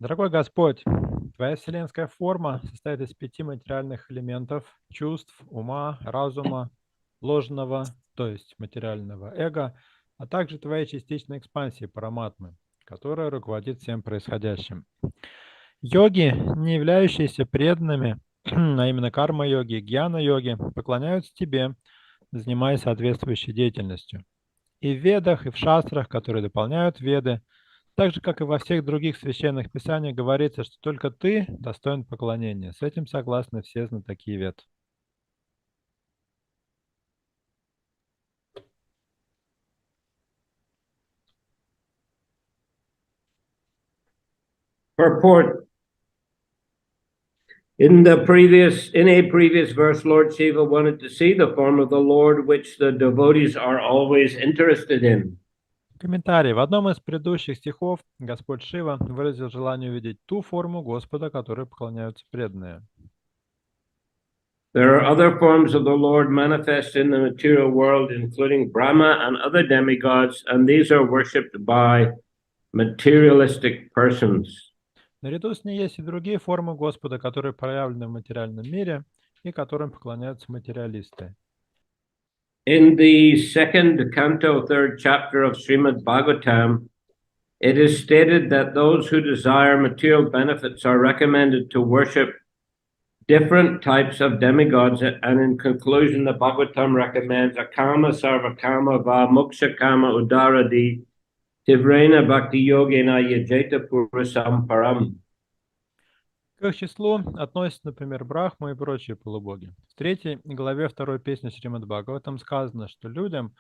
Дорогой Господь, Твоя вселенская форма состоит из 5 материальных элементов: чувств, ума, разума, ложного, то есть материального эго, а также Твоей частичной экспансии параматмы, которая руководит всем происходящим. Йоги, не являющиеся преданными, а именно карма-йоги и гьяна-йоги, поклоняются Тебе, занимаясь соответствующей деятельностью. И в Ведах, и в Шастрах, которые дополняют Веды, так же, как и во всех других священных писаниях, говорится, что только Ты достоин поклонения. С этим согласны все знатоки Вед. Purport. In a previous verse, Lord Shiva wanted to see the form of the Lord, which the devotees are always interested in. Комментарий. В одном из предыдущих стихов Господь Шива выразил желание увидеть ту форму Господа, которой поклоняются преданные. There are other forms of the Lord manifest in the material world, including Brahma and other demigods, and these are worshipped by materialistic persons. Наряду с ней есть и другие формы Господа, которые проявлены в материальном мире и которым поклоняются материалисты. In the second canto, third chapter of Srimad Bhagavatam, it is stated that those who desire material benefits are recommended to worship different types of demigods, and in conclusion, the Bhagavatam recommends akama, sarvakama, va, moksha kama, udaradi, tivrena bhakti yogena yajeta purusam param. К их числу относятся, например, Брахма и прочие полубоги. В 3 главе 2 песни Шримад Бхагаватам сказано, что людям,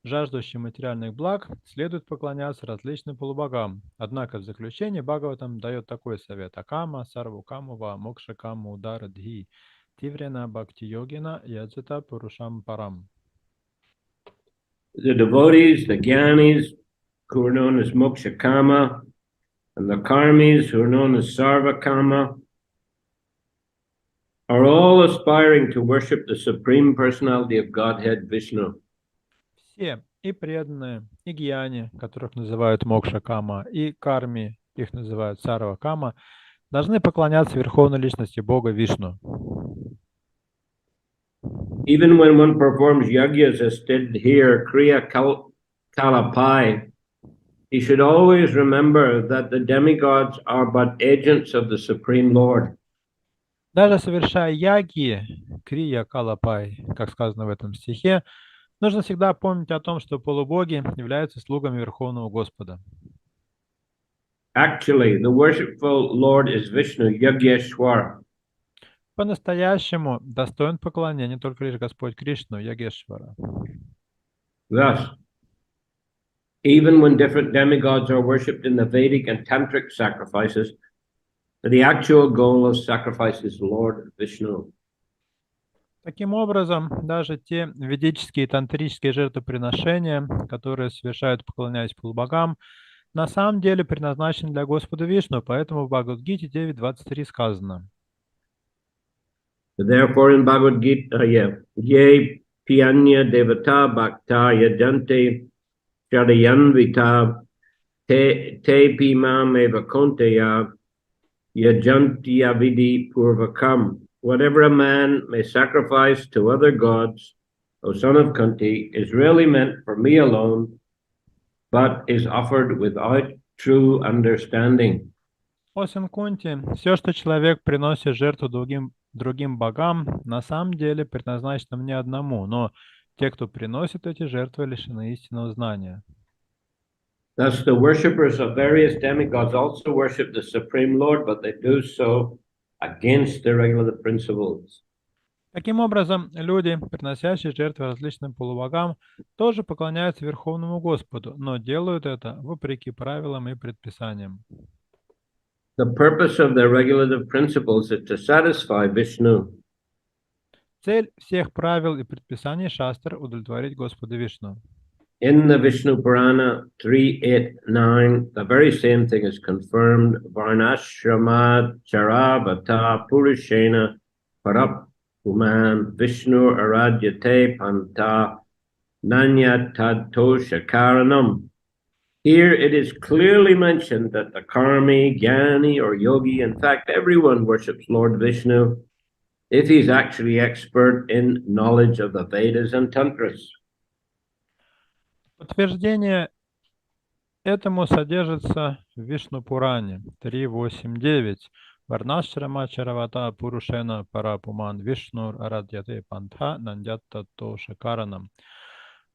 жаждущим материальных благ, следует поклоняться различным полубогам. Однако в заключение Бхагаватам дает такой совет: Акама, Сарвукаму, Ва, Мокша Каму, Удара, Дхи, Тиврена, Бхакти Йогина, Яджата, Пурушам, Парам. The devotees, the jnanis, who are known as moksha kama, and the karmis, who are known as sarvakama, are all aspiring to worship the Supreme Personality of Godhead, Vishnu. Все, и преданные, и гьяни, которых называют Мокша Кама, и карми, их называют Сарва Кама, должны поклоняться Верховной Личности Бога Вишну. Even when one performs yagyas as stated here, Kriya Kalapai, he should always remember that the demigods are but agents of the Supreme Lord. Даже совершая яги, крия калапай, как сказано в этом стихе, нужно всегда помнить о том, что полубоги являются слугами Верховного Господа. Actually, the worshipful Lord is Vishnu, Yagyeshwar. По-настоящему достоин поклонения только лишь Господь Кришну, Ягешвара. Thus, even when different demigods are worshipped in the Vedic and Tantric sacrifices, the actual goal of sacrifice is Lord Vishnu. Таким образом, даже те ведические и тантрические жертвоприношения, которые совершают, поклоняясь полубогам, на самом деле предназначены для Господа Вишну, поэтому в Бхагавад-гите 9.23 сказано. Therefore, in Bhagavad Gita, ye piyanya devata bhakta yajante shadayanvita te pimam eva konteya yajantyavidi purvakam. Whatever a man may sacrifice to other gods, O son of Kunti, is really meant for me alone, but is offered without true understanding. О сын Кунти, все, что человек приносит жертву другим богам, на самом деле предназначено мне одному, но те, кто приносит эти жертвы, лишены истинного знания. Thus, the worshippers of various demigods also worship the Supreme Lord, but they do so against the regulative principles. Таким образом, люди, приносящие жертвы различным полубогам, тоже поклоняются Верховному Господу, но делают это вопреки правилам и предписаниям. The purpose of the regulative principles is to satisfy Vishnu. Цель всех правил и предписаний шастр — удовлетворить Господа Вишну. In the Vishnu Purana 389, the very same thing is confirmed. Varnashrama charavata purushena parapuman Vishnu aradyate panta nanyatadto shakaranam. Here it is clearly mentioned that the karmi, jnani, or yogi, in fact, everyone worships Lord Vishnu if he's actually expert in knowledge of the Vedas and Tantras. Подтверждение этому содержится в Вишну-Пуране 3.8.9. Варнашрама чаравата пурушена парапуман вишнур арадьяте пантха нандятта тошакаранам.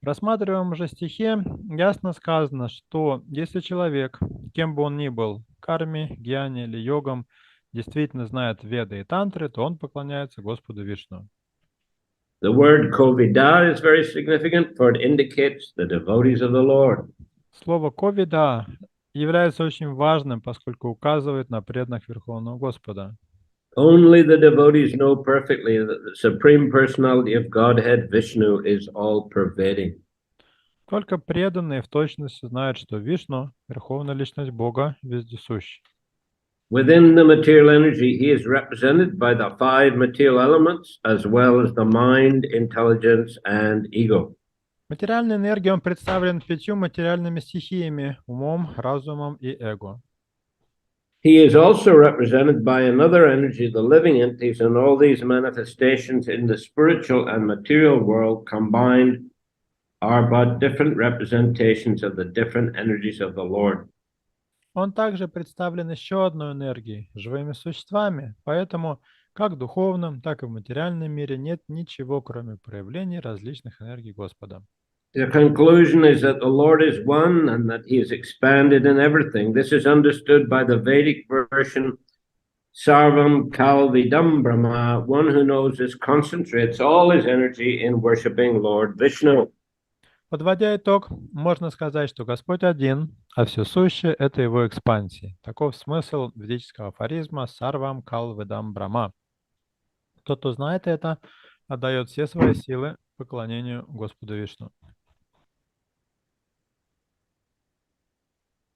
В рассматриваемом же стихе ясно сказано, что если человек, кем бы он ни был, карми, гьяни или йогом, действительно знает веды и тантры, то он поклоняется Господу Вишну. The word kovida is very significant, for it indicates the devotees of the Lord. Слово «ковида» является очень важным, поскольку указывает на преданных Верховного Господа. Only the devotees know perfectly that the Supreme Personality of Godhead, Vishnu, is all-pervading. Только преданные в точности знают, что Вишну, Верховная Личность Бога, вездесущ. Within the material energy, he is represented by the 5 material elements, as well as the mind, intelligence, and ego. Материальной энергией он представлен 5 материальными стихиями – умом, разумом и эго. He is also represented by another energy, the living entities, and all these manifestations in the spiritual and material world combined are but different representations of the different energies of the Lord. Он также представлен еще одной энергией – живыми существами, поэтому как в духовном, так и в материальном мире нет ничего, кроме проявлений различных энергий Господа. The conclusion is that the Lord is one and that he is expanded in everything. This is understood by the Vedic version, Sarvam Kalvidam Brahma. One who knows this concentrates all his energy in worshipping Lord Vishnu. Подводя итог, можно сказать, что Господь один, а все сущее – это Его экспансия. Таков смысл ведического афоризма «Сарвам калведам брама». Тот, кто знает это, отдает все свои силы поклонению Господу Вишну.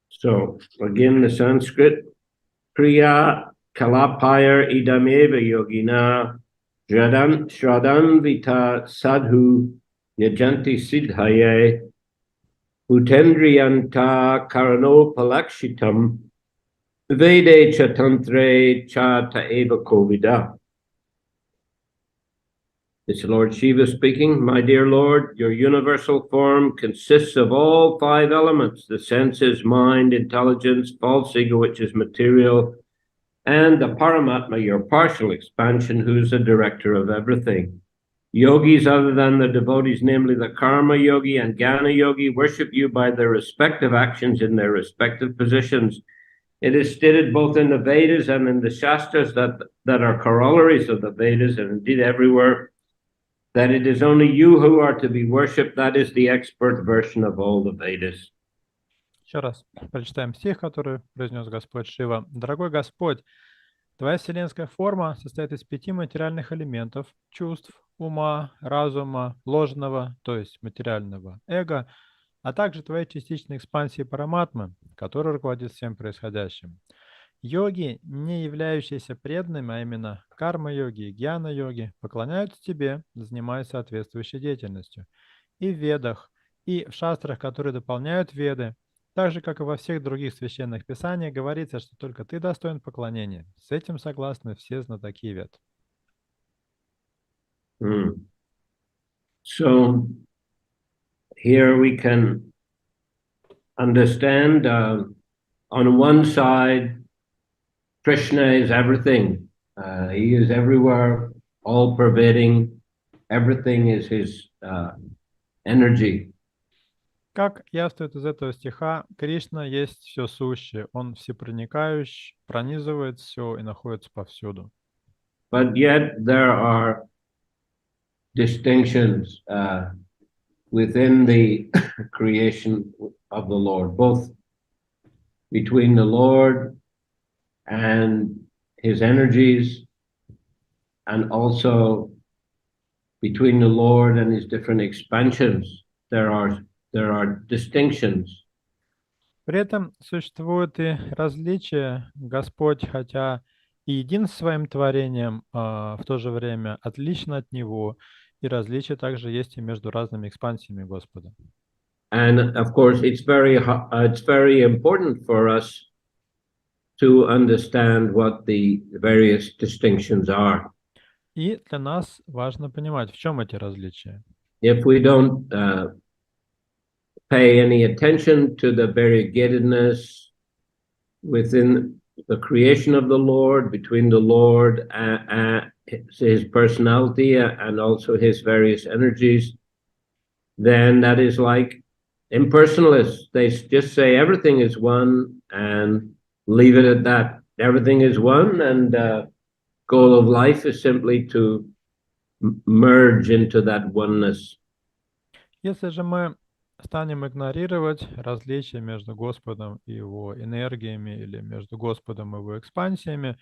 So, again, the Sanskrit, Kriya Kalapayar Idameva Yogina Shradanvita Sadhu Yajanti Siddhaye Utendriyanta Karanopalakshitam Vede Chatantre Cha Taeva Kovida. It's Lord Shiva speaking. My dear Lord, your universal form consists of all 5 elements, the senses, mind, intelligence, false ego, which is material, and the Paramatma, your partial expansion, who's the director of everything. Yogis other than the devotees, namely the Karma Yogi and Jnana Yogi, worship you by their respective actions in their respective positions. It is stated both in the Vedas and in the Shastras that are corollaries of the Vedas, and indeed everywhere, that it is only you who are to be worshipped. That is the expert version of all the Vedas. Еще раз прочитаем стих, который произнес Господь Шива. «Дорогой Господь, твоя вселенская форма состоит из 5 материальных элементов – чувств, ума, разума, ложного, то есть материального эго, а также твоей частичной экспансии параматмы, которая руководит всем происходящим. Йоги, не являющиеся преданными, а именно карма-йоги и гьяна-йоги, поклоняются тебе, занимаясь соответствующей деятельностью. И в ведах, и в шастрах, которые дополняют веды, так же, как и во всех других священных писаниях, говорится, что только ты достоин поклонения. С этим согласны все знатоки вед». So here we can understand on one side, Krishna is everything. He is everywhere, all-pervading. Everything is his energy. Как явствует из этого стиха, Кришна есть все сущее. Он всепроникающий, пронизывает все и находится повсюду. But yet there are distinctions within the creation of the Lord, both between the Lord and his energies, and also between the Lord and his different expansions. There are distinctions. При этом существуют и различия. Господь, хотя и един своим творением, в то же время отличен от него, и различия также есть и между разными экспансиями Господа. And of course, it's very important for us to understand what the various distinctions are. И для нас важно понимать, в чем эти различия. If we don't pay any attention to the variegatedness within the creation of the Lord, between the Lord and his personality and also his various energies, then that is like impersonalists. They just say everything is one and leave it at that. Everything is one, and goal of life is simply to merge into that oneness. Если же мы станем игнорировать различия между Господом и Его энергиями или между Господом и Его экспансиями,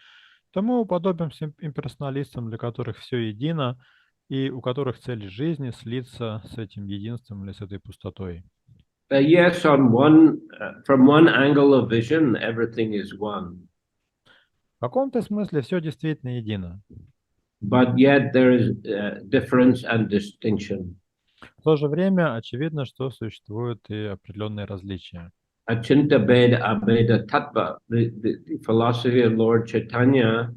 то мы уподобимся имперсоналистам, для которых все едино, и у которых цель жизни слиться с этим единством или с этой пустотой. Yes, from one angle of vision, everything is one. В каком-то смысле все действительно едино. But yet there is difference and distinction. В то же время очевидно, что существуют и определенные различия. Achinta Beda Abeda Tattva, the philosophy of Lord Chaitanya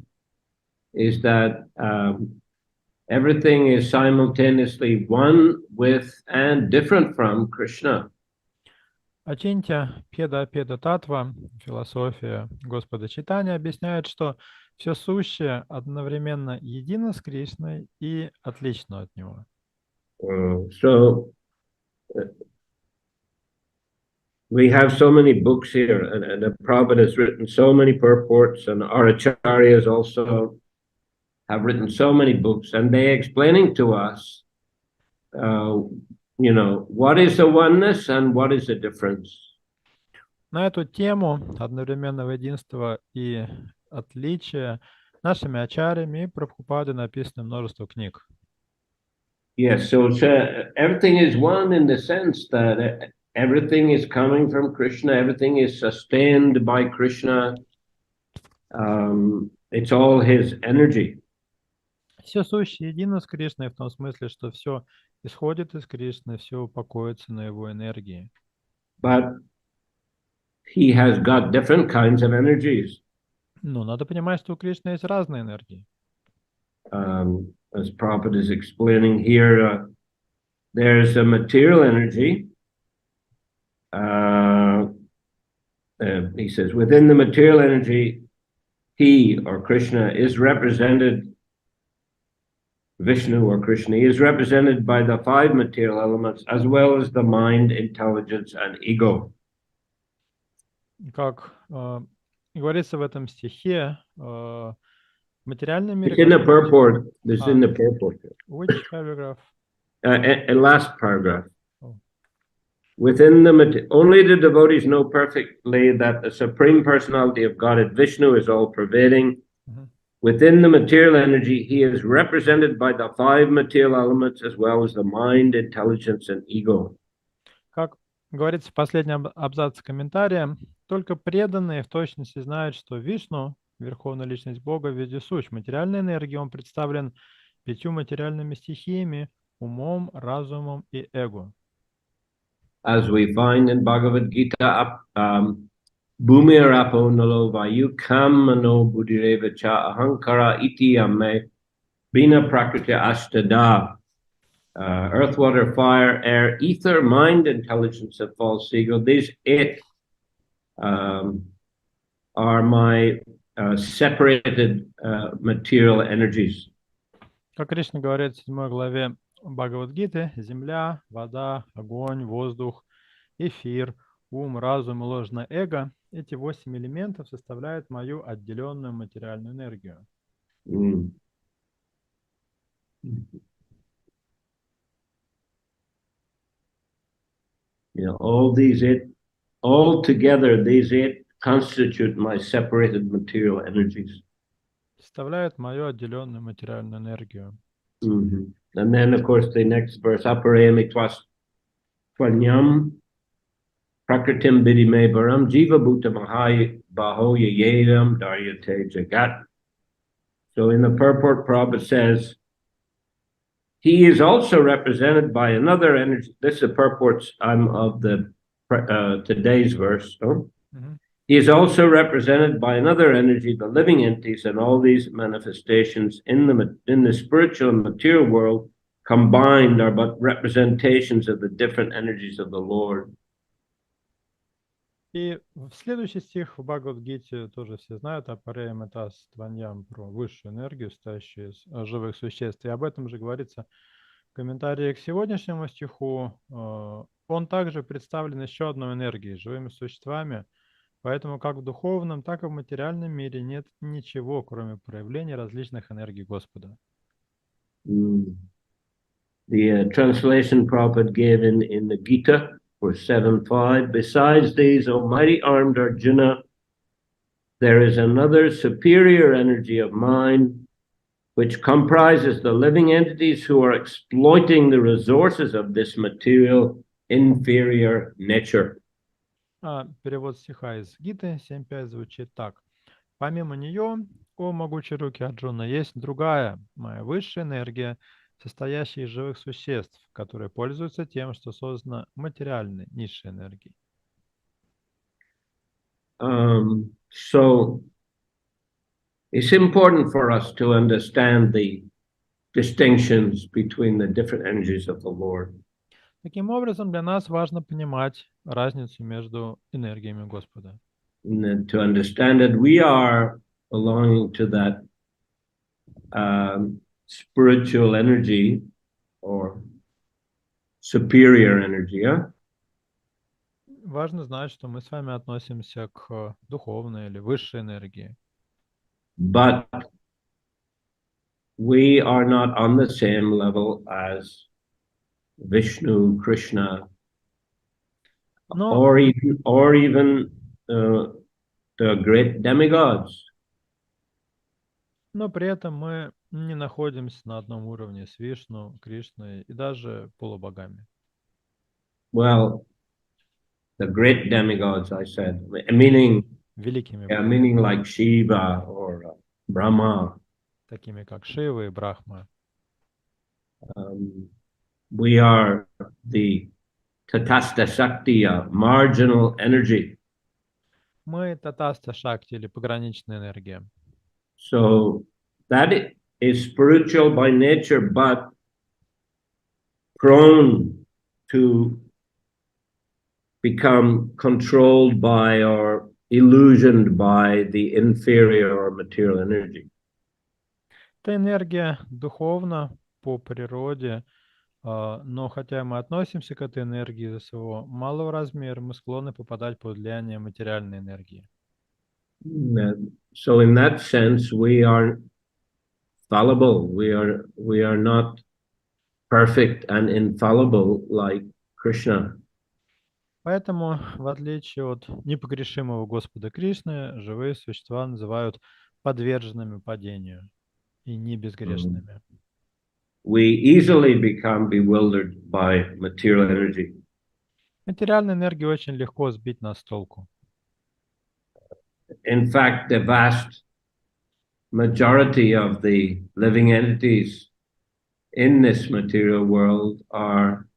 is that everything is simultaneously one with and different from Krishna. Ачинтя Педа Татва, философия Господа Чайтаньи, объясняет, что все сущее одновременно едино с Кришной и отлично от него. So we have so many books here, and the Prabhupada has written so many purports, and our acharyas also have written so many books, and they're explaining to us, what is the oneness and what is the difference. На эту тему одновременного единства и отличия нашими ачарями и Прабхупадой написано множество книг. Yes, so everything is one in the sense that everything is coming from Krishna, everything is sustained by Krishna. It's all his energy. Все сущее едино с Кришной в том смысле, что все исходит из Кришны, все упокоится на его энергии. But he has got different kinds of energies. Ну, надо понимать, что у Кришны есть разные энергии. As Prabhupada is explaining here, there's a material energy. He says, within the material energy, he or Krishna is represented, Vishnu or Krishna, is represented by the 5 material elements as well as the mind, intelligence, and ego. Как говорится в этом стихе, в материальном мире... It's in the purport. It's in the purport. Which paragraph? Last paragraph. Oh. Within only the devotees know perfectly that the Supreme Personality of Godhead, Vishnu, is all-pervading. Within the material energy, he is represented by the 5 material elements as well as the mind, intelligence, and ego. Как говорится в последнем абзаце комментария, только преданные в точности знают, что Вишну, Верховная Личность Бога, вездесущ. Материальной энергией он представлен 5 материальными стихиями, умом, разумом и эго. As we find in Bhagavad Gita, Bhumirapo nalo vayu kamano buddhireva cha ahankara iti ame bina prakriti ashtada. Earth, water, fire, air, ether, mind, intelligence, and false ego. These 8 are my separated material energies. Как Кришна говорит в 7 главе Бхагавад-гиты, земля, вода, огонь, воздух, эфир, ум, разум и ложное эго, эти 8 элементов составляют мою отделенную материальную энергию. All these 8, all together, these 8 constitute my separated material energies. Составляют мою отделенную материальную энергию. And then, of course, the next verse, aparayami twanyam prakritim vidime baram jiva bhuta mahai baho yayedam daryate jagat. So in the purport, Prabhupada says, he is also represented by another energy. This is the purports of the today's verse. No? Мгм. He is also represented by another energy, the living entities, and all these manifestations in the spiritual and material world combined are but representations of the different energies of the Lord. И в следующий стих в Бхагавад-гите тоже все знают о паре метас тваньям, про высшую энергию, состоящую из живых существ. И об этом же говорится в комментарии к сегодняшнему стиху. Он также представлен еще одной энергией, живыми существами. Поэтому как в духовном, так и в материальном мире нет ничего, кроме проявления различных энергий Господа. The translation Prabhupada gave in the Gita for 7.5, besides these, O mighty armed Arjuna, there is another superior energy of mind, which comprises the living entities who are exploiting the resources of this material inferior nature. Перевод стиха из Гиты 7.5 звучит так. Помимо нее, о могучей руки Арджуна, есть другая, моя высшая энергия, состоящая из живых существ, которые пользуются тем, что создано материальной, низшей энергией. So it's important for us to understand the distinctions between the different energies of the Lord. Таким образом, для нас важно понимать разницу между энергиями Господа. And then to understand that we are belonging to that spiritual energy or superior energy, yeah? Важно знать, что мы с вами относимся к духовной или высшей энергии. But we are not on the same level as Vishnu, Krishna, Но, or even the great demigods. но при этом мы не находимся на одном уровне с Вишну, Кришной и даже полубогами. Well, the great demigods, I said, meaning Великими yeah, богами, meaning like Shiva or Brahma. такими как Шива и Брахма. We are the Tatastha Shakti, marginal energy. Мы татаста шакти или пограничная энергия. So that is spiritual by nature, but prone to become controlled by or illusioned by the inferior or material energy. Это энергия духовна по природе, но хотя мы относимся к этой энергии из-за своего малого размера, мы склонны попадать под влияние материальной энергии. So in that sense, we are fallible. We are not perfect and infallible like Krishna. Поэтому, в отличие от непогрешимого Господа Кришны, живые существа называют подверженными падению и не безгрешными. We easily become bewildered by material energy. Материальная энергия очень легко сбить нас с толку. In fact, the vast majority of the living entities in this material world are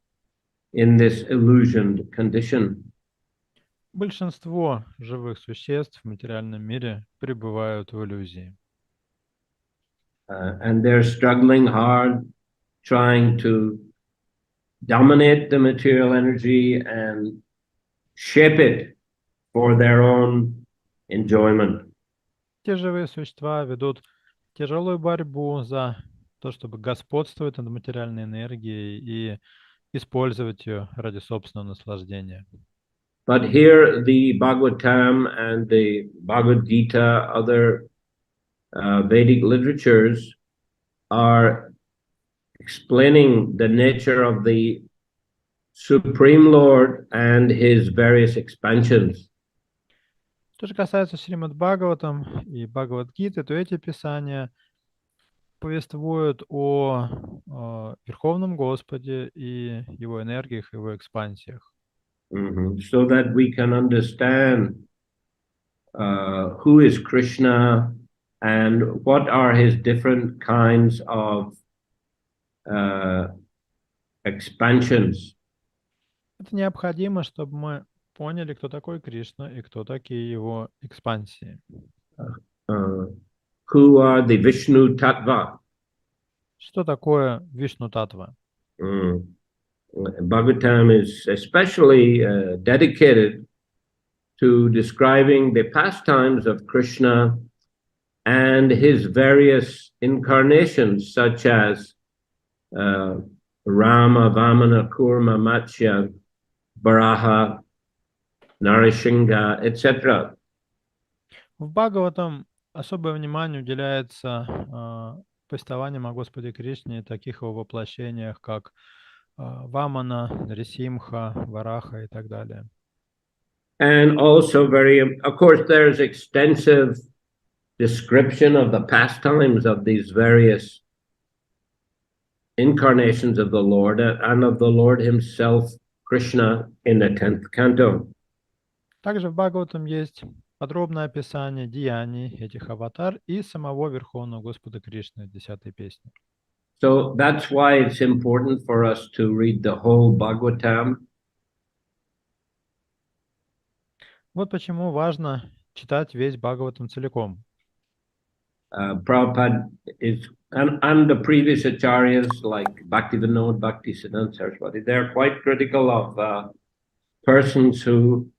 in this illusioned condition. Большинство живых существ в материальном мире пребывают в иллюзии. And they're struggling hard, trying to dominate the material energy and shape it for their own enjoyment. Те живые существа ведут тяжелую борьбу за то, чтобы господствовать над материальной энергией и использовать ее ради собственного наслаждения. But here the Bhagavatam and the Bhagavad Gita, other Vedic literatures are explaining the nature of the Supreme Lord and his various expansions. Что же касается Шримад Бхагаватам и Бхагавад-гиты, то эти писания повествуют о Верховном Господе и его энергиях, его экспансиях. So that we can understand who is Krishna and what are his different kinds of expansions. Это необходимо, чтобы мы поняли, кто такой Кришна и кто такие его экспансии. Who are the Vishnu Tattva? Что такое Вишну Татва? Bhagavatam is especially dedicated to describing the pastimes of Krishna and his various incarnations, such as Rama, Vamana, Kurma, Matsya, Varaha, Narashinga, etc. В Бхагаватам особое внимание уделяется повествованиям о Господе Кришне и таких его воплощениях, как Вамана, Нарисимха, Вараха и так далее. And also of course, there's extensive description of the pastimes of these various incarnations of the Lord and of the Lord himself, Krishna, in the 10th canto. Также в Бхагаватам есть подробное описание деяний этих аватар и самого Верховного Господа Кришны в 10-й песне. So that's why it's important for us to read the whole Bhagavatam. Вот почему важно читать весь Бхагаватам целиком. Prabhupada is, and the previous acharyas like Bhaktivinoda, Bhaktisiddhanta Saraswati, they're quite critical of persons who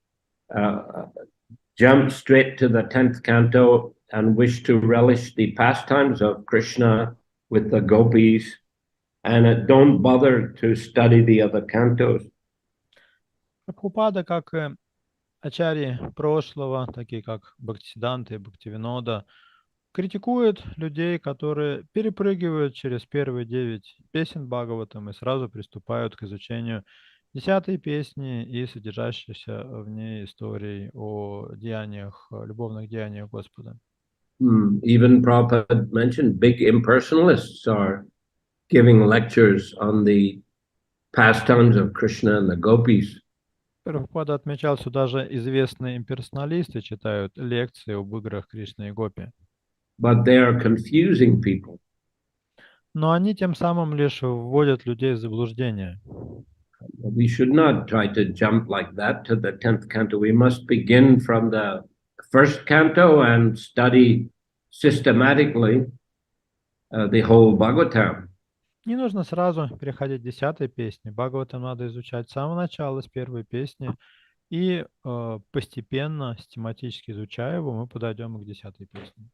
jump straight to the 10th canto and wish to relish the pastimes of Krishna with the gopis and don't bother to study the other cantos. Прабхупада, как и ачарьи прошлого, такие как Бхактисиддханта и Бхактивинода, критикует людей, которые перепрыгивают через первые 9 песен Бхагаватам и сразу приступают к изучению 10-й песни и содержащихся в ней историй о деяниях, любовных деяниях Господа. Even Prabhupada mentioned big impersonalists are giving lectures on the pastimes of Krishna and the gopis. Прабхупада отмечал, что даже известные имперсоналисты читают лекции об играх Кришны и Гопи. But they are confusing people. Но они тем самым лишь вводят людей в заблуждение. We should not try to jump like that to the 10th canto. We must begin from the first canto and study systematically the whole Bhagavatam. Не нужно сразу переходить к 10-й песне. Бхагаватам надо изучать с самого начала, с первой песни, и постепенно, систематически изучая его, мы подойдем к 10-й песне.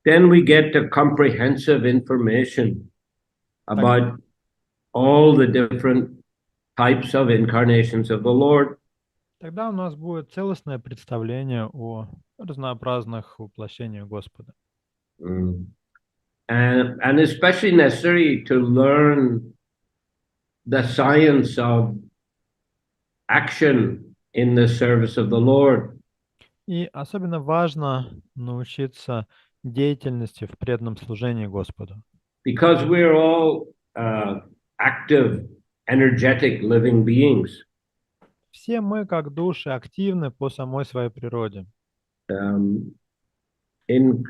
Then we get the comprehensive information about all the different types of incarnations of the Lord. Тогда у нас будет целостное представление о разнообразных воплощениях Господа. And especially necessary to learn the science of action in the service of the Lord. И особенно важно научиться деятельности в преданном служении Господу. Because we're all active, energetic living beings. Все мы, как души, активны по самой своей природе. In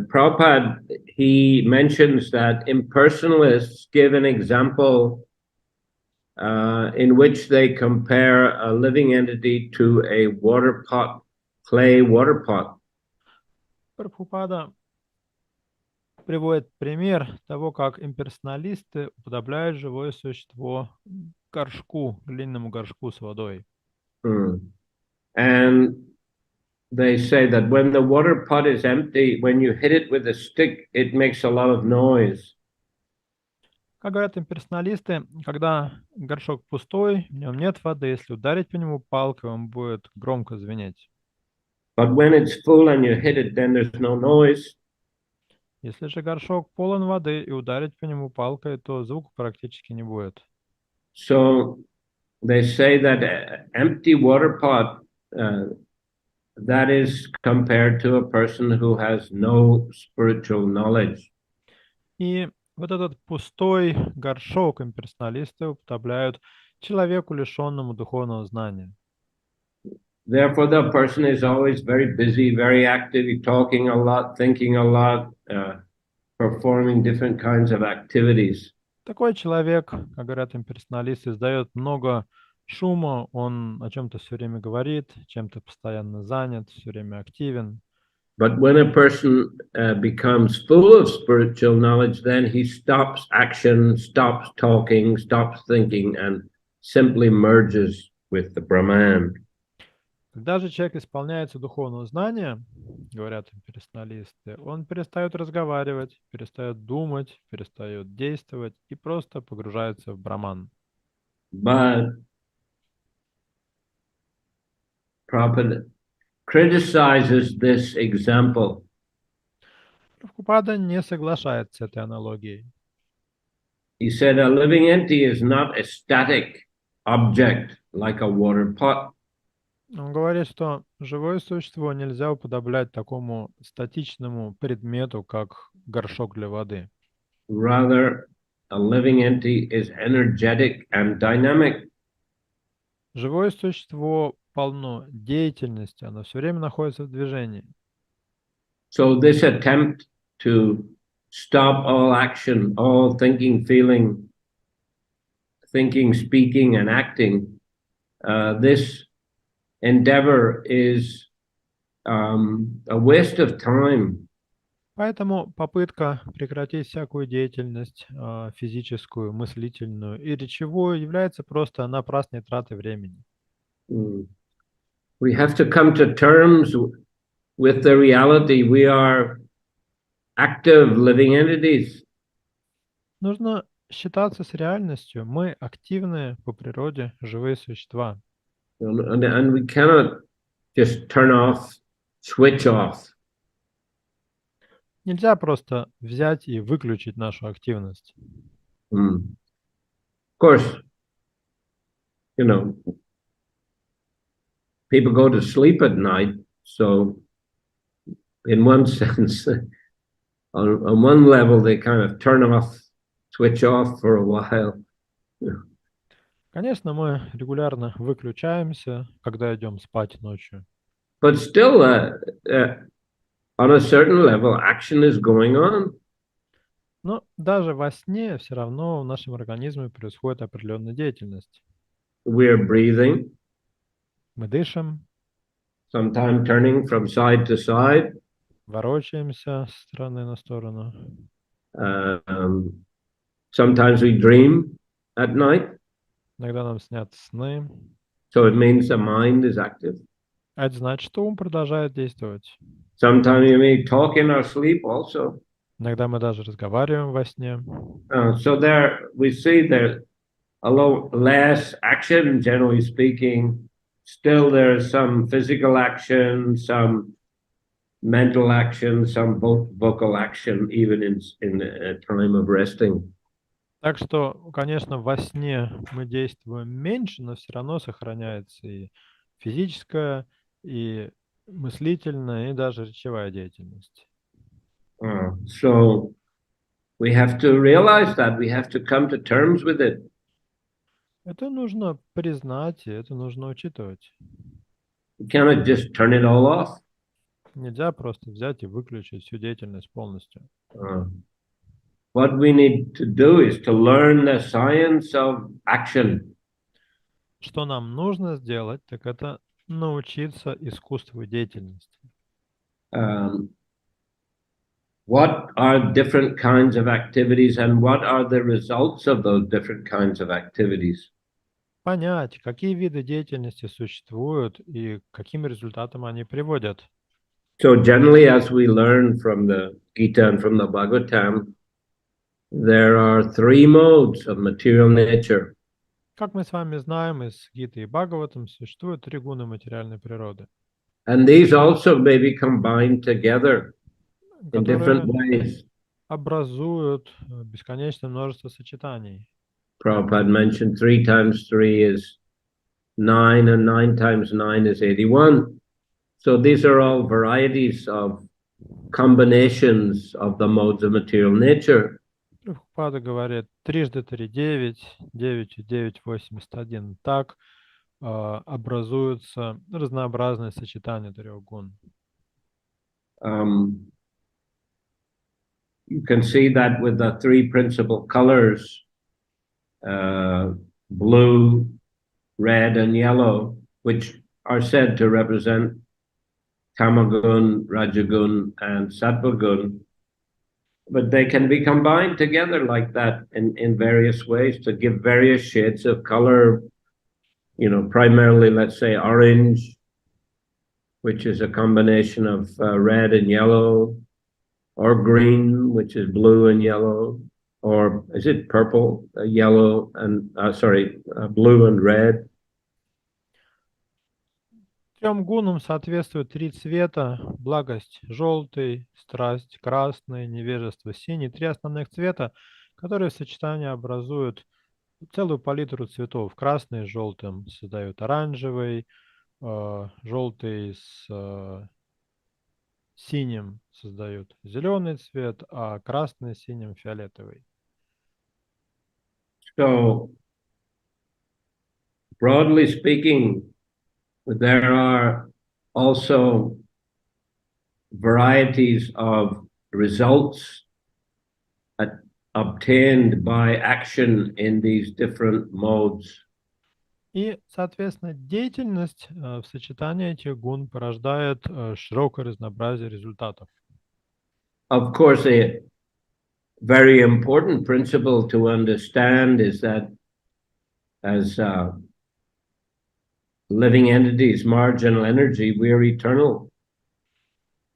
Prabhupada, he mentions that impersonalists give an example in which they compare a living entity to a water pot, clay water pot. Прабхупада приводит пример того, как имперсоналисты уподобляют живое существо горшку, глиняному горшку с водой. And they say that when the water pot is empty, when you hit it with a stick, it makes a lot of noise. Как говорят имперсоналисты, когда горшок пустой, в нем нет воды, если ударить по нему палкой, он будет громко звенеть. But when it's full and you hit it, then there's no noise. Если же горшок полон воды и ударить по нему палкой, то звука практически не будет. So they say that an empty water pot, that is compared to a person who has no spiritual knowledge. И вот этот пустой горшок имперсоналисты уподобляют человеку, лишенному духовного знания. Therefore, the person is always very busy, very active, talking a lot, thinking a lot, performing different kinds of activities. Такой человек, как говорят имперсоналисты, издает много шума, он о чем-то все время говорит, чем-то постоянно занят, все время активен. But when a person becomes full of spiritual knowledge, then he stops action, stops talking, stops thinking, and simply merges with the Brahman. Когда же человек исполняется духовного знания, говорят имперсоналисты, он перестает разговаривать, перестает думать, перестает действовать и просто погружается в браман. But Prabhupada criticizes this example. Прабхупада не соглашается с этой аналогией. He said a living entity is not a static object like a water pot. Он говорит, что живое существо нельзя уподоблять такому статичному предмету, как горшок для воды. Rather, a living entity is energetic and dynamic. Живое существо полно деятельности, оно все время находится в движении. So this attempt to stop all action, all thinking, feeling, thinking, speaking, and acting, this endeavor is a waste of time. Поэтому попытка прекратить всякую деятельность физическую, мыслительную и речевую является просто напрасной тратой времени. We have to come to terms with the reality. We are active living entities. Нужно считаться с реальностью. Мы активные по природе живые существа. And we cannot just turn off, switch off. Нельзя просто взять и выключить нашу активность. Of course, you know, people go to sleep at night, so in one sense, on one level, they kind of turn off, switch off for a while. Конечно, мы регулярно выключаемся, когда идем спать ночью. But still, on a certain level, action is going on. Но даже во сне все равно в нашем организме происходит определенная деятельность. We're breathing, Мы дышим, sometimes turning from side to side. ворочаемся с стороны на сторону. Sometimes we dream at night. Иногда нам снятся сны. So it means the mind is active. А это значит, что ум продолжает действовать. Sometimes we may talk in our sleep also. Иногда мы даже разговариваем во сне. So there we see there, although less action, generally speaking, still there's some physical action, some mental action, some vocal action, even in a time of resting. Так что, конечно, во сне мы действуем меньше, но все равно сохраняется и физическая, и мыслительная, и даже речевая деятельность. So we have to realize that, we have to come to terms with it. Это нужно признать, и это нужно учитывать. We cannot just turn it all off. Нельзя просто взять и выключить всю деятельность полностью. What we need to do is to learn the science of action. Что нам нужно сделать, так это научиться искусству деятельности. What are different kinds of activities and what are the results of those different kinds of activities? Понять, какие виды деятельности существуют и к каким результатам они приводят. So generally, as we learn from the Gita and from the Bhagavatam, there are three modes of material nature. Как мы с вами знаем, из Гиты и Бхагаватам существуют три гуна материальной природы, And these also may be combined together in different которые ways. образуют бесконечное множество сочетаний. Prabhupada mentioned 3 times 3 is 9 and 9 times 9 is 81. So these are all varieties of combinations of the modes of material nature. Прабхупада говорит, трижды 3 – 9, 9 и 9 – 81. Так образуются разнообразные сочетания трех гун. You can see that with the three principal colors blue, red, and yellow, which are said to represent Tamagun, Rajagun, and Sattvagun. But they can be combined together like that in various ways to give various shades of color, primarily, let's say, orange, which is a combination of red and yellow, or green, which is blue and yellow, or is it purple, yellow, and blue and red? Трем гунам соответствуют три цвета: благость желтый, страсть красный, невежество синий. Три основных цвета, которые в сочетании образуют целую палитру цветов. Красный с желтым создают оранжевый, желтый с синим создают зеленый цвет, а красный с синим фиолетовый. So, broadly speaking, there are also varieties of results obtained by action in these different modes. И, соответственно, деятельность в сочетании этих гун порождает широкое разнообразие результатов. Of course, a very important principle to understand is that as living entities, marginal energy, we are eternal.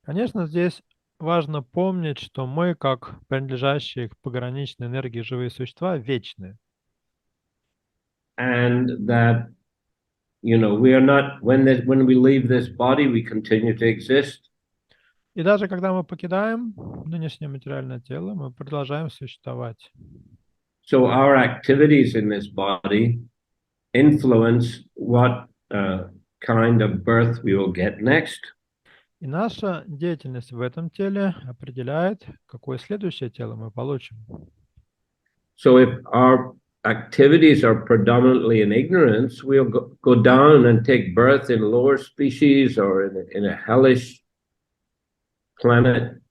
Конечно, здесь важно помнить, что мы, как принадлежащие к пограничной энергии живые существа, вечны. And that, we are not, when we leave this body, we continue to exist. И даже когда мы покидаем нынешнее материальное тело, мы продолжаем существовать. So our activities in this body influence what kind of birth we will get next. И наша деятельность в этом теле определяет, какое следующее тело мы получим. So if our activities are predominantly in ignorance, we'll go down and take birth in lower species or in a hellish planet.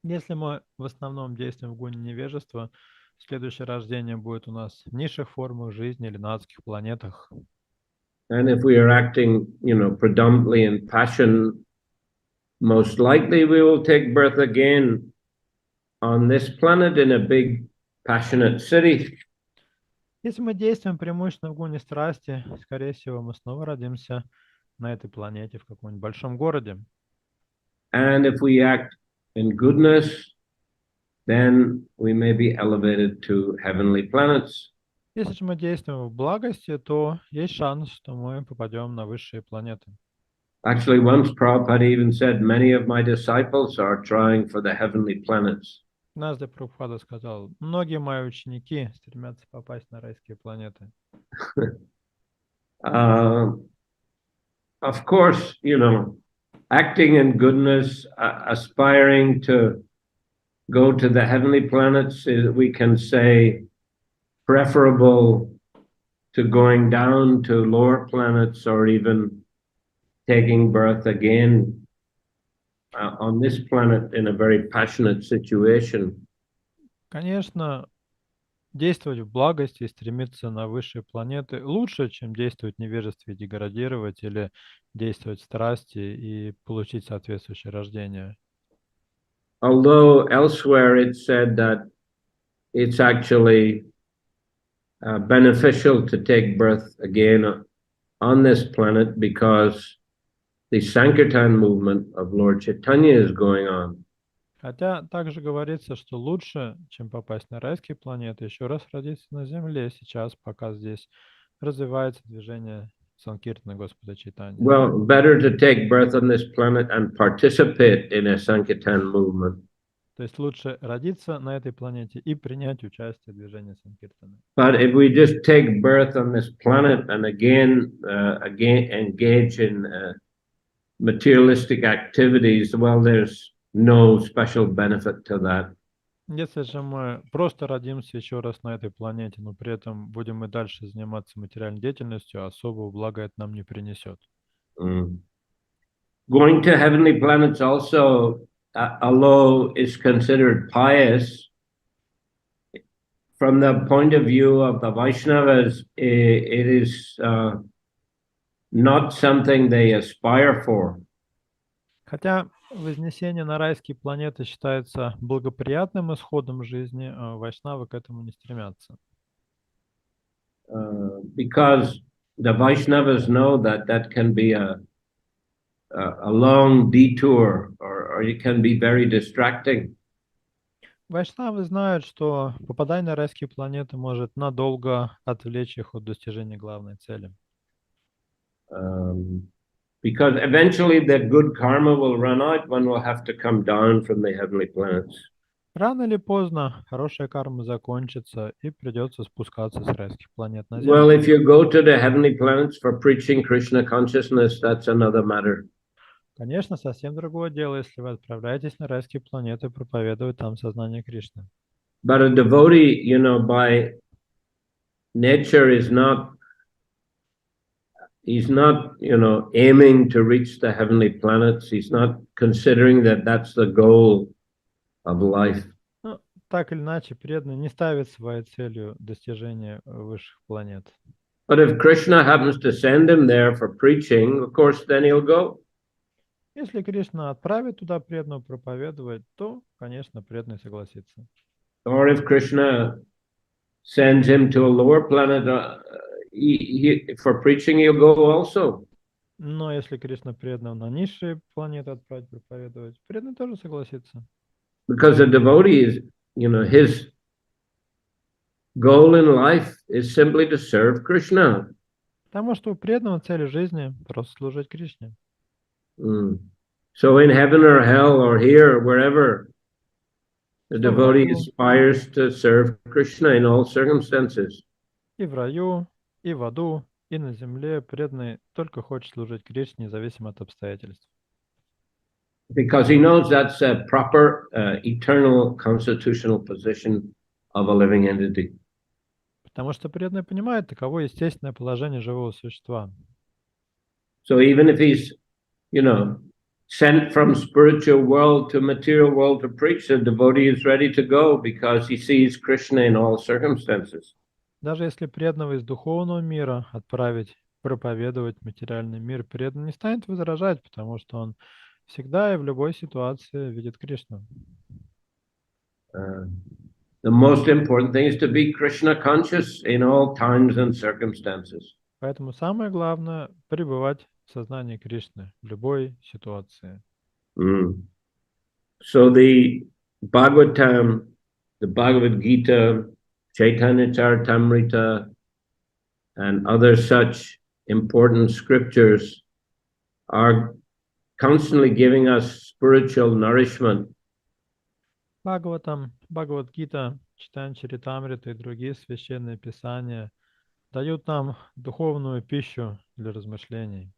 Если мы в основном действуем в гуне невежества, следующее рождение будет у нас в низших формах жизни или на адских планетах. And if we are acting, predominantly in passion, most likely we will take birth again on this planet in a big passionate city. Если мы действуем преимущественно в гуне страсти, скорее всего, мы снова родимся на этой планете в каком-нибудь большом городе. And if we act in goodness, then we may be elevated to heavenly planets. Если же мы действуем в благости, то есть шанс, что мы попадем на высшие планеты. Actually, once Prabhupada even said, many of my disciples are trying for the heavenly planets. Однажды Прабхупада сказал: многие мои ученики стремятся попасть на райские планеты. Of course, acting in goodness, aspiring to go to the heavenly planets is, we can say, preferable to going down to lower planets or even taking birth again on this planet in a very passionate situation. Конечно, действовать в благости и стремиться на высшие планеты лучше, чем действовать в невежестве и деградировать, или действовать в страсти и получить соответствующее рождение. Although elsewhere it said that it's actually beneficial to take birth again on this planet because the Sankirtan movement of Lord Chaitanya is going on. Хотя также говорится, что лучше, чем попасть на райские планеты, еще раз родиться на Земле сейчас, пока здесь развивается движение Санкиртана Господа Чайтаньи. Well, better to take birth on this planet and participate in a Sankirtan movement. То есть лучше родиться на этой планете и принять участие в движении Санкиртана. But if we just take birth on this planet and again engage in materialistic activities, well, there's no special benefit to that. Если же мы просто родимся еще раз на этой планете, но при этом будем и дальше заниматься материальной деятельностью, особого блага это нам не принесет. Going to heavenly planets also, although is considered pious from the point of view of the Vaishnavas, it is not something they aspire for. Хотя вознесение на райские планеты считается благоприятным исходом жизни, вайшнавы к этому не стремятся. Because the Vaishnavas know that that can be a long detour, or it can be very distracting. Вайшнавы знают, что попадание на райские планеты может надолго отвлечь их от достижения главной цели. Because eventually the good karma will run out, one will have to come down from the heavenly planets. Рано или поздно хорошая карма закончится и придется спускаться с райских планет на Землю. Well, if you go to the heavenly planets for preaching Krishna consciousness, that's another matter. Конечно, совсем другое дело, если вы отправляетесь на райские планеты проповедовать там сознание Кришны. But a devotee, you know, by nature is not, he's not, you know, aiming to reach the heavenly planets. He's not considering that that's the goal of life. Ну, так или иначе, преданный не ставит своей целью достижение высших планет. But if Krishna happens to send him there for preaching, of course, then he'll go. Если Кришна отправит туда преданного проповедовать, то, конечно, преданный согласится. Or if Krishna sends him to a lower planet for preaching, he'll go also. Но если Кришна преданного на низшие планеты отправить проповедовать, преданный тоже согласится. Because the devotee is, you know, his goal in life is simply to serve Krishna. Потому что у преданного цель жизни просто служить Кришне. So in heaven or hell or here, wherever, the devotee aspires to serve Krishna in all circumstances. И в раю, и в аду, и на земле преданный только хочет служить Кришне, независимо от обстоятельств. Because he knows that's a proper, eternal, constitutional position of a living entity. Потому что преданный понимает, таково естественное положение живого существа. So even if he's, you know, sent from spiritual world to material world to preach, the devotee is ready to go because he sees Krishna in all circumstances. Даже если преданного из духовного мира отправить проповедовать материальный мир, преданный не станет возражать, потому что он всегда и в любой ситуации видит Кришну. The most important thing is to be Krishna conscious in all times and circumstances. Поэтому самое главное — пребывать в сознании Кришны в любой ситуации. So the Bhagavatam, the Bhagavad Gita, Chaitanya Charitamrita, and other such important scriptures are constantly giving us spiritual nourishment. Бхагаватам, Бхагавад-гита, Чайтанья Чаритамрита и другие священные писания дают нам духовную пищу для размышлений.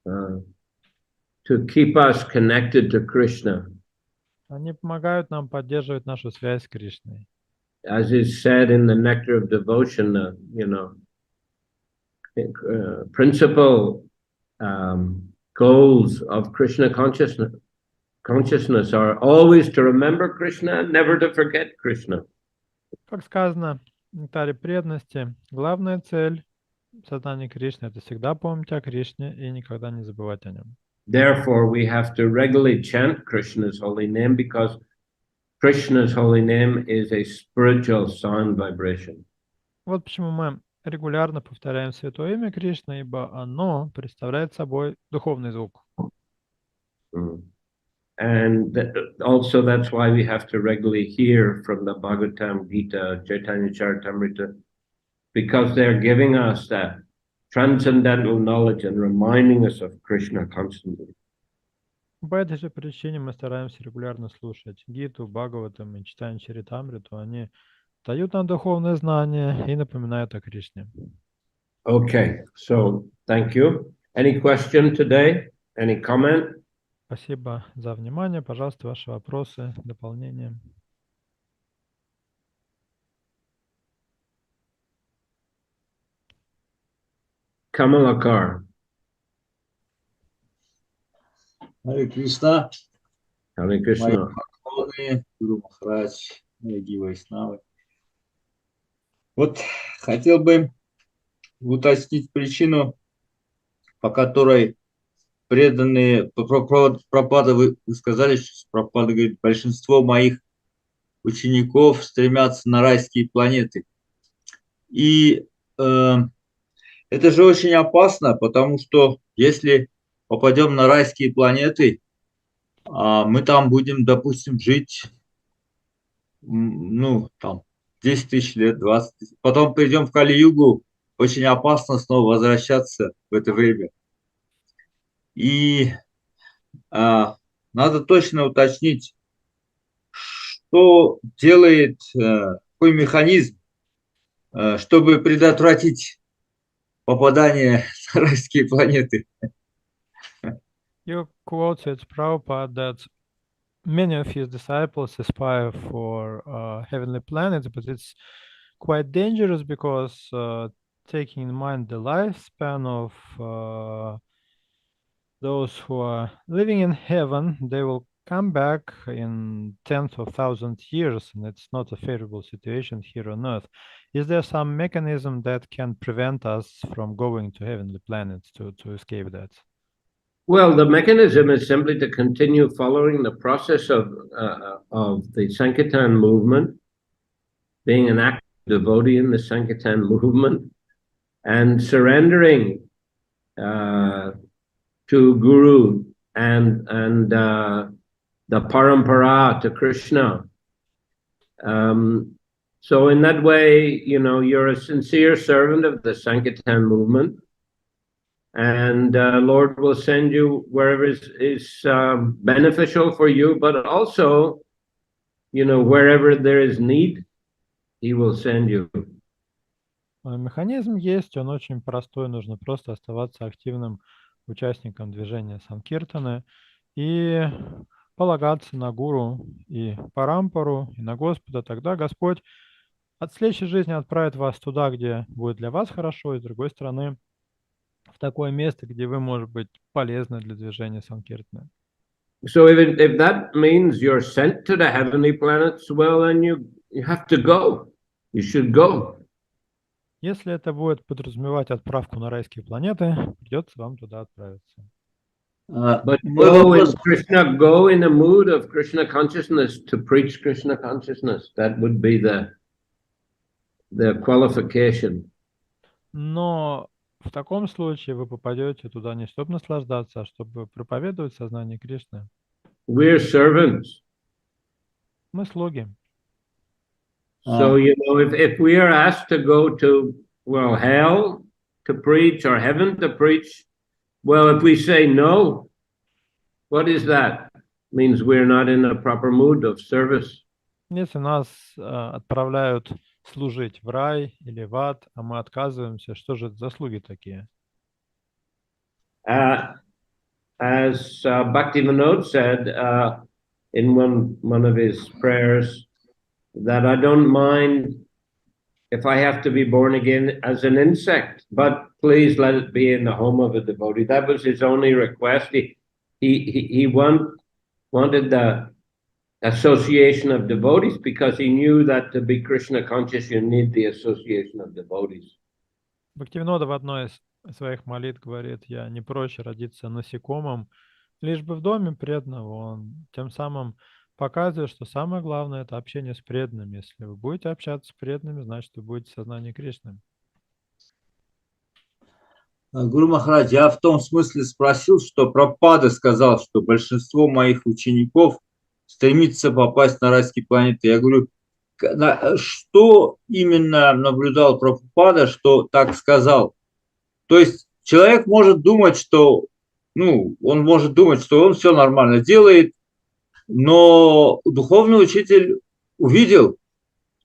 To keep us connected to Krishna. Они помогают нам поддерживать нашу связь с Кришной. As is said in the Nectar of Devotion, you know, principal goals of Krishna consciousness are always to remember Krishna and never to forget Krishna. Как сказано в Нектаре преданности, главная цель сознания Кришны — это всегда помнить о Кришне и никогда не забывать о нем. Therefore, we have to regularly chant Krishna's holy name because Krishna's holy name is a spiritual sound vibration. Вот почему мы регулярно повторяем святое имя Кришны, ибо оно представляет собой духовный звук. And also that's why we have to regularly hear from the Bhagavatam, Gita, Chaitanya Charitamrita, because they're giving us that transcendental knowledge and reminding us of Krishna constantly. По этой же причине мы стараемся регулярно слушать Гиту, Бхагаватам и Чайтанью Чаритамриту. Они дают нам духовное знание и напоминают о Кришне. Okay, so thank you. Any question today? Any comment? Спасибо за внимание. Пожалуйста, ваши вопросы, дополнения. Kamalakar. Харе Кришна, Hare мои Krishna. поклоны, Гуру Махарадж, дорогие вайшнавы. Вот хотел бы уточнить причину, по которой преданные Прабхупада, вы сказали, что Прабхупада говорит, большинство моих учеников стремятся на райские планеты. И это же очень опасно, потому что если попадем на райские планеты, мы там будем, допустим, жить, ну, там, 10 тысяч лет, 20 тысяч. Потом придем в Кали-югу, очень опасно снова возвращаться в это время. И надо точно уточнить, что делает, какой механизм, чтобы предотвратить попадание на райские планеты. You quoted Prabhupada that many of his disciples aspire for heavenly planets, but it's quite dangerous because taking in mind the lifespan of those who are living in heaven, they will come back in tenth of thousand years, and it's not a favorable situation here on earth. Is there some mechanism that can prevent us from going to heavenly planets to escape that? Well, the mechanism is simply to continue following the process of the Sankirtan movement, being an active devotee in the Sankirtan movement, and surrendering to Guru and the parampara, to Krishna. So in that way, you know, you're a sincere servant of the Sankirtan movement, and Lord will send you wherever is beneficial for you, but also, you know, wherever there is need, He will send you. Механизм есть, он очень простой, нужно просто оставаться активным участником движения Санкиртаны и полагаться на гуру и парампару, и на Господа. Тогда Господь от следующей жизни отправит вас туда, где будет для вас хорошо, и с другой стороны, в такое место, где вы, может быть, полезны для движения Санкиртаны. So if that means you're sent to the heavenly planets, well, then you have to go. You should go. Если это будет подразумевать отправку на райские планеты, придется вам туда отправиться. But go in Krishna, go in a mood of Krishna consciousness to preach Krishna consciousness. That would be the qualification. Но в таком случае вы попадете туда не чтобы наслаждаться, а чтобы проповедовать сознание Кришны. We're servants. Мы слуги. So, you know, if we are asked to go to, well, hell to preach or heaven to preach, well, if we say no, what is that? Means we're not in a proper mood of service. Если нас отправляют служить в рай или в ад, а мы отказываемся, что же это за слуги такие? As Bhaktivinoda said in one of his prayers, that I don't mind if I have to be born again as an insect, but please let it be in the home of a devotee. That was his only request. He wanted the association of devotees because he knew that to be Krishna conscious, you need the association of devotees. Бхактивинода в одной из своих молитв говорит: я не проще родиться насекомым, лишь бы в доме преданного. Он тем самым показывает, что самое главное — это общение с преданными. Если вы будете общаться с преданными, значит, вы будете в сознании Кришны. Гуру Махарадж, я в том смысле спросил, что Прабхупада сказал, что большинство моих учеников стремится попасть на райские планеты. Я говорю, что именно наблюдал Прабхупада, что так сказал? То есть человек может думать, что, он может думать, что он все нормально делает, но духовный учитель увидел,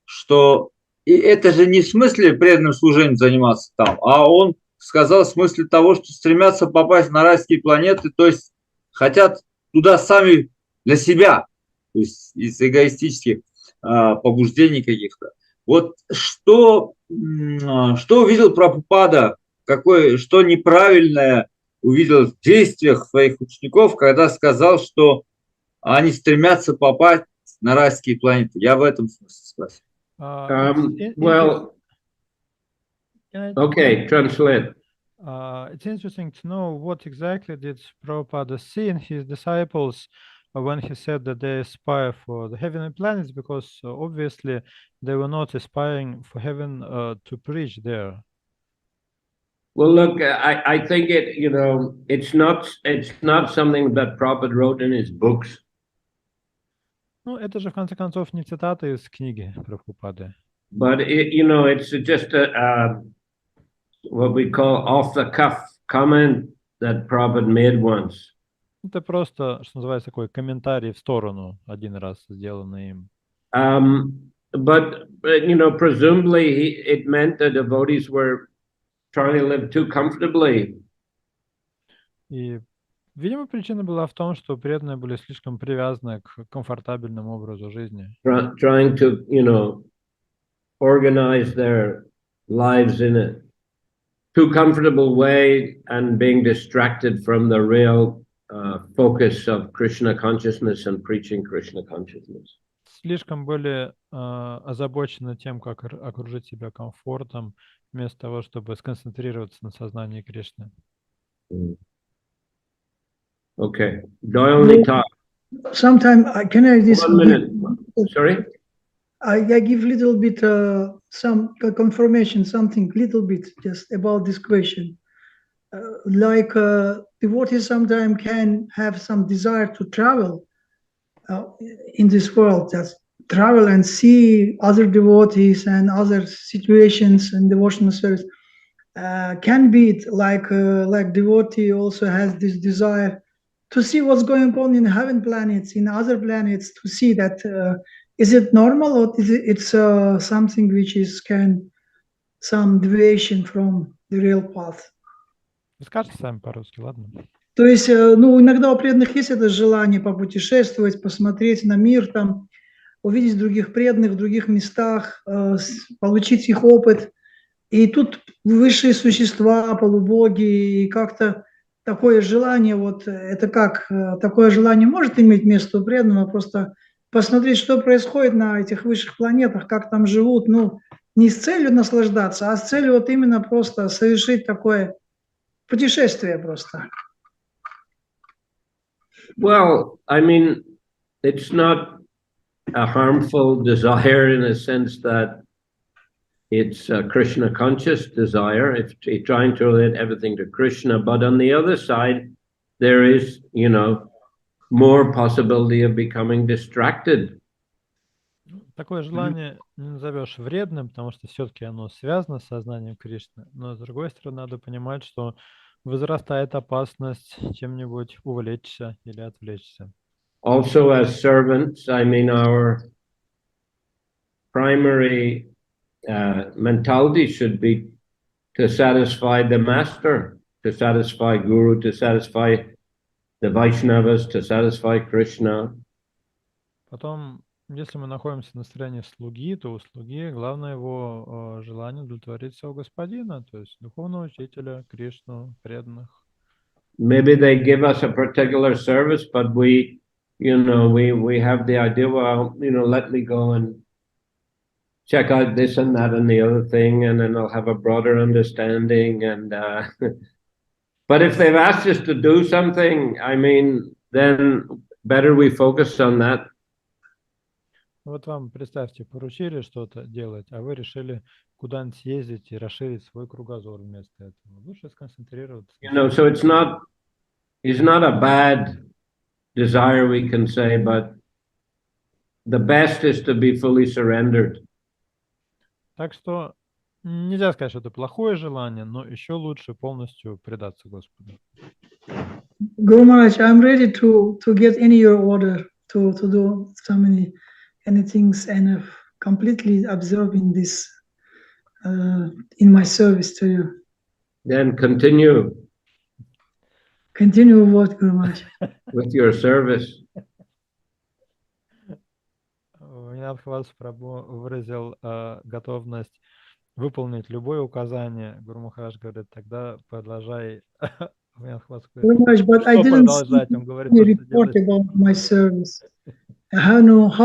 что и это же не в смысле преданным служением заниматься там, а он сказал в смысле того, что стремятся попасть на райские планеты, то есть хотят туда сами для себя, то есть из эгоистических побуждений каких-то. Вот что увидел Прабхупада, что неправильное увидел в действиях своих учеников, когда сказал, что они стремятся попасть на райские планеты. Я в этом смысле спросил. Well, Okay, translate. It's interesting to know what exactly did Prabhupada see in his disciples when he said that they aspire for the heavenly planets, because obviously they were not aspiring for heaven to preach there. Well, look, I think it's not something that Prabhupada wrote in his books. Ну, это же в конце концов не цитата из книги Прабхупады. But it's just what we call off-the-cuff comment that Prabhupada made once. Это просто, что называется, такой комментарий в сторону, один раз сделанный им. But presumably it meant the devotees were trying to live too comfortably. И, видимо, причина была в том, что преданные были слишком привязаны к комфортабельному образу жизни. Trying to, organize their lives in a too comfortable way and being distracted from the real focus of Krishna consciousness and preaching Krishna consciousness. Слишком были озабочены тем, как окружить себя комфортом, вместо того, чтобы сконцентрироваться на сознании Кришны. Okay. Do I only talk? Sometimes can I this? 1 minute. Sorry? I give little bit some confirmation, something little bit just about this question. Like devotees sometimes can have some desire to travel in this world, just travel and see other devotees and other situations and devotional service. Can be like devotee also has this desire to see what's going on in heaven planets, in other planets, to see that is it normal or is it's something which is some deviation from the real path. Скажите сами по-русски, ладно? То есть, иногда у преданных есть это желание попутешествовать, посмотреть на мир, там, увидеть других преданных в других местах, получить их опыт. И тут высшие существа, полубоги, и как-то такое желание, это как, такое желание может иметь место у преданного, просто посмотреть, что происходит на этих высших планетах, как там живут, не с целью наслаждаться, а с целью именно просто совершить такое путешествие просто. Well, I mean, it's not a harmful desire in a sense that it's a Krishna conscious desire. It's trying to relate everything to Krishna. But on the other side, there is, more possibility of becoming distracted. Такое желание не назовешь вредным, потому что все-таки оно связано с сознанием Кришны. Но с другой стороны, надо понимать, что возрастает опасность чем-нибудь увлечься или отвлечься. Also, as servants, I mean, our primary mentality should be to satisfy the master, to satisfy Guru, to satisfy the Vaishnavas, to satisfy Krishna. Потом, если мы находимся в настроении слуги, то у слуги главное его желание удовлетворить своего господина, то есть духовного учителя, Кришну, преданных. Maybe they give us a particular service, but we have the idea, well, let me go and check out this and that and the other thing, and then I'll have a broader understanding. And but if they've asked us to do something, I mean, then better we focus on that. Вот вам, представьте, поручили что-то делать, а вы решили куда-нибудь съездить и расширить свой кругозор вместо этого. Лучше сконцентрироваться. So it's not a bad desire, we can say, but the best is to be fully surrendered. Так что нельзя сказать, что это плохое желание, но еще лучше полностью предаться Господу. Guru Maharaj, I'm ready to get any your order to do so many things and completely absorbing this in my service to you. Then continue. Continue what, Guru Maharaj? With your service. Винодхавас Прабху выразил готовность выполнить любое указание. Гуру Махарадж говорит, тогда продолжай. Guru Maharaj, but I didn't see any report about my service. How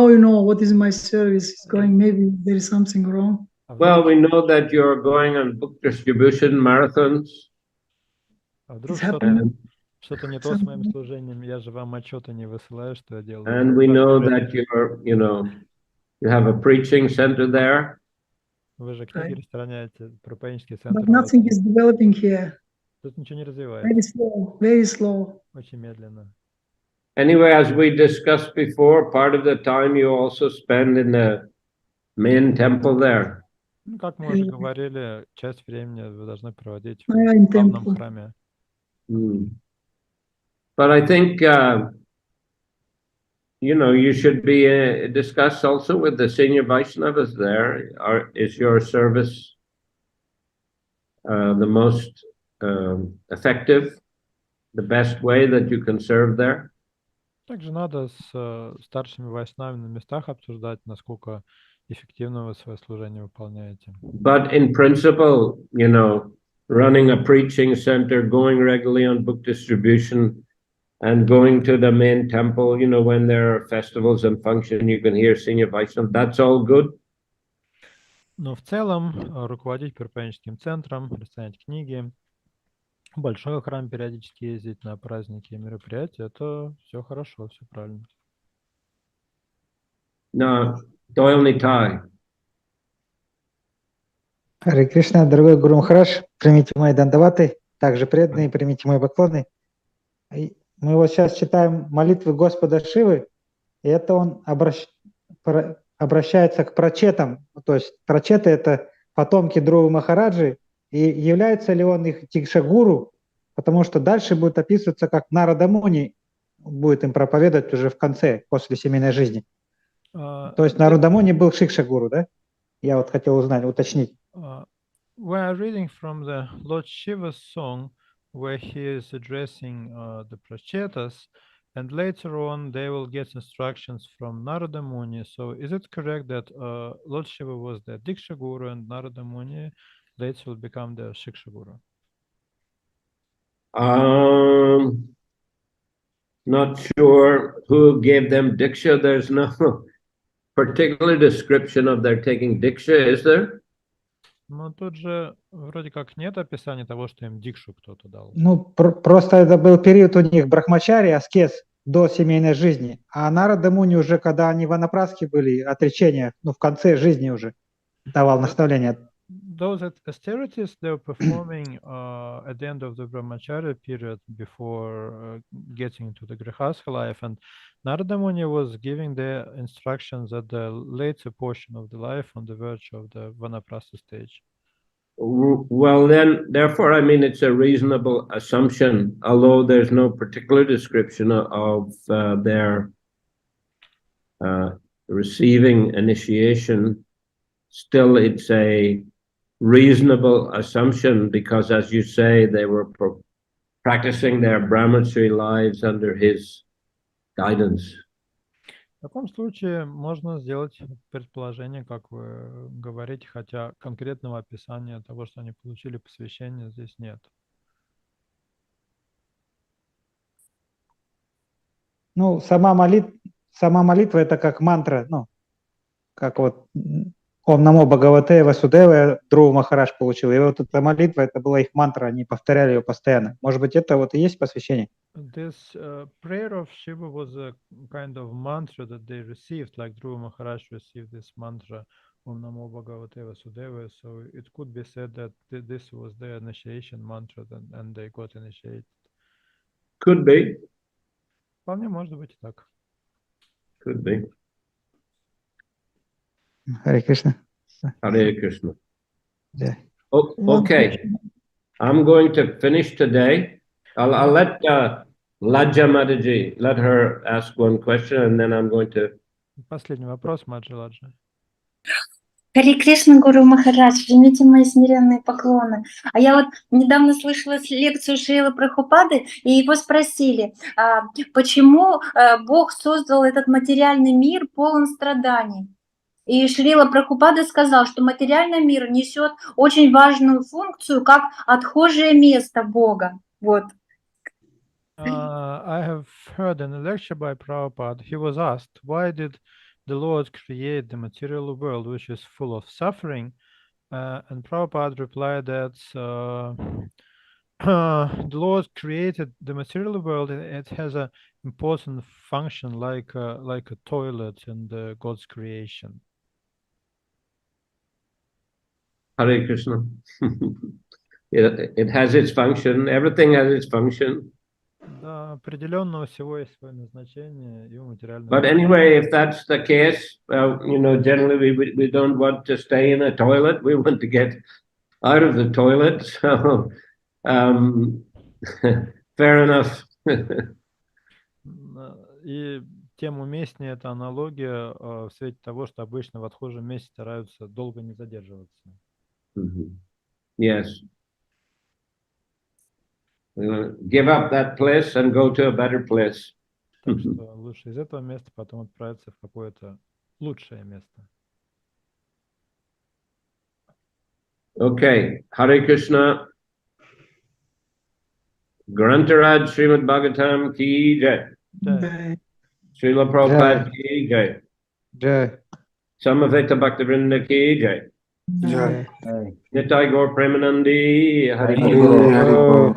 you know what is my service is going? Maybe there is something wrong. Well, we know that you're going on book distribution marathons. Вдруг It's happening. что-то не то с моим служением, я же вам отчеты не высылаю, что я делаю. And we know that you're, you have a preaching center there. Вы же книги Right. распространяете, проповеднический But центр. nothing is developing here. Тут ничего не Very развивается, slow, very slow. очень медленно. Anyway, as we discussed before, part of the time you also spend in the main temple there. Ну, как мы уже говорили, часть времени вы должны проводить в In главном temple. храме. But I think, you should be discussed also with the senior Vaishnavas there. Is your service the most effective, the best way that you can serve there? Также надо с старшими вайшнавами на местах обсуждать, насколько эффективно вы свое служение выполняете. But in principle, running a preaching center, going regularly on book distribution, and going to the main temple, when there are festivals and functions, you can hear senior Vaishnava, that's all good. Но в целом руководить проповедническим центром, распространять книги, в большой храм периодически ездить на праздники и мероприятия, это все хорошо, все правильно. No, Doyle Nitai. Харе Кришна, дорогой Гуру Махарадж, примите мои дандаваты, также преданные, примите мои поклоны. И мы вот сейчас читаем молитвы Господа Шивы, и это он обращается к прачетам, то есть прачеты — это потомки Друвы Махараджи, и является ли он их Дикша-гуру, потому что дальше будет описываться, как Нарада Муни будет им проповедовать уже в конце, после семейной жизни. То есть Нарада Муни был Шикша-гуру, да? Я вот хотел узнать, уточнить. We are reading from the Lord Shiva's song where he is addressing the prachetas, and later on they will get instructions from Narada Muni. So is it correct that Lord Shiva was the Diksha Guru and Narada Muni later will become the Shiksha Guru? Not sure who gave them Diksha. There's no particular description of their taking Diksha, is there? Но тут же вроде как нет описания того, что им дикшу кто-то дал. Ну, просто это был период у них брахмачари, аскез до семейной жизни. А Нарада Муни уже, когда они в ванапрасхе были, отречения, в конце жизни уже давал наставления. Those austerities they were performing at the end of the brahmacharya period before getting into the grihastha life, and Narada Muni was giving the instructions at the later portion of the life on the verge of the vanaprastha stage. Well, then, therefore, it's a reasonable assumption, although there's no particular description of their receiving initiation. Still, it's a reasonable assumption because, as you say, they were practicing their brahmacharya lives under his guidance. В таком случае можно сделать предположение, как вы говорите, хотя конкретного описания того, что они получили посвящение, здесь нет. Ну, сама молитва это как мантра, как вот Ом намо Бхагавате Васудева Друва Махарадж получил. И вот эта молитва, это была их мантра, они повторяли ее постоянно. Может быть, это вот и есть посвящение? This prayer of Shiva was a kind of mantra that they received, like Dhruva Maharaj received this mantra Om Namo Bhagavate Vasudeva. So it could be said that this was their initiation mantra and they got initiated. Could be. Вполне может быть и так. Could be. Харе Кришна. Hare Krishna. Yeah. Okay. I'm going to finish today. I'll let Ladja Mataji, let her ask one question, and then I'm going to... Последний вопрос, Маджи Ладжа. Харе Кришна, Гуру Махарадж, примите мои смиренные поклоны. А я вот недавно слышала лекцию Шрилы Прабхупады, и его спросили, почему Бог создал этот материальный мир полон страданий. И Шрила Прабхупада сказал, что материальный мир несет очень важную функцию, как отхожее место Бога. Вот. I have heard in a lecture by Prabhupada, he was asked, why did the Lord create the material world, which is full of suffering, And Prabhupada replied that the Lord created the material world. It has an important function, like a toilet in God's creation. Hare Krishna. It has its function. Everything has its function. Да, определенно у всего есть свое назначение и у материального. But anyway, if that's the case, generally we don't want to stay in a toilet. We want to get out of the toilet. So, fair enough. И тем уместнее эта аналогия в свете того, что обычно в отхожем месте стараются долго не задерживаться. Yes. Give up that place and go to a better place. Так что лучше из этого места потом отправиться в какое-то лучшее место. Okay. Hare Krishna. Grantaraj Srimad Bhagavatam ki jai. Jai. Srila Prabhupada ki jai. Jai. Samaveta Bhaktivinoda ki jai. Jai. Nitai Gaur Premanandi Hari Hari Bol.